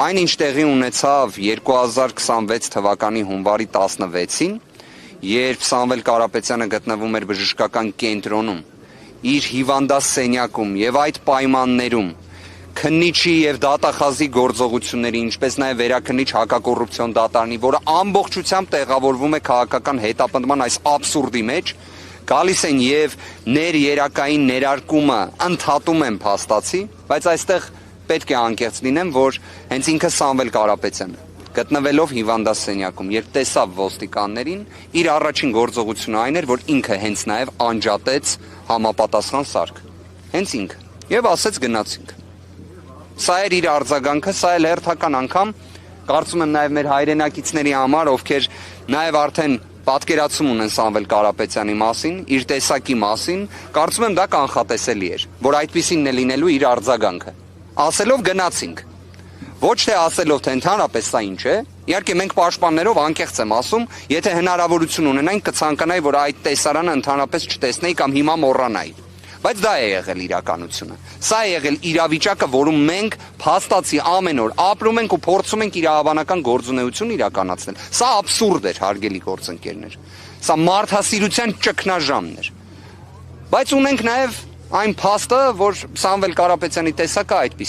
Այն ինչ տեղի ունեցավ 2026 թվականի հունվարի 16-ին, երբ Սամվել Կարապետյանը գտնվում էր բժշկական կենտրոնում, իր հիվանդաս սենյակում եւ այդ պայմաններում քննիչի եւ դատախազի գործողությունների, ինչպես նաեւ վերաքննիչ հակակոռուպցիոն դատարանի, որը ամբողջությամբ տեղավորվում է քաղաքական հետապնդման այս աբսուրդի մեջ, գալիս են եւ ներերակային ներարկումը ընդհատում են փաստացի, բայց այստեղ պետք է անկեղծ լինեմ, որ հենց ինքը Սամվել Կարապետյանը գտնվելով հիվանդաս սենյակում, երբ տեսավ ոստիկաններին, իր առաջին գործողությունը այն էր, որ ինքը հենց նաև անջատեց համապատասխան սարք։ Հենց ինքը։ Եվ ասեց գնացինք։ Սա էր իր արձագանքը, սա էլ հերթական անգամ, կարծում եմ նաև մեր հայրենակիցների համար, ովքեր նաև արդեն պատկերացում ունեն Սամվել Կարապետյանի մասին, իր տեսակի մասին, կարծում եմ դա կանխատեսելի էր, որ այդպիսինն է լինելու իր արձագանքը։ Ասելով գնացինք։ Ոչ թե ասելով, թե ընդհանրապես սա ինչ է, իհարկե մենք պաշտպաններով անկեղծ եմ ասում, եթե հնարավորություն ունենային կցանկանայի, որ այդ տեսարանը ընդհանրապես չտեսնեի կամ հիմա մոռանայի։ Բայց դա է եղել իրականությունը։ Սա է եղել իրավիճակը, որում մենք փաստացի ամեն օր ապրում ենք ու փորձում ենք իրավաբանական գործունեություն իրականացնել։ Սա աբսուրդ էր, հարգելի գործընկերներ։ Սա մարդասիրության ճգնաժամն էր։ Բայց ունենք նաև այն փաստը, որ Սամվել Կարապետյանի տեսակը այդպես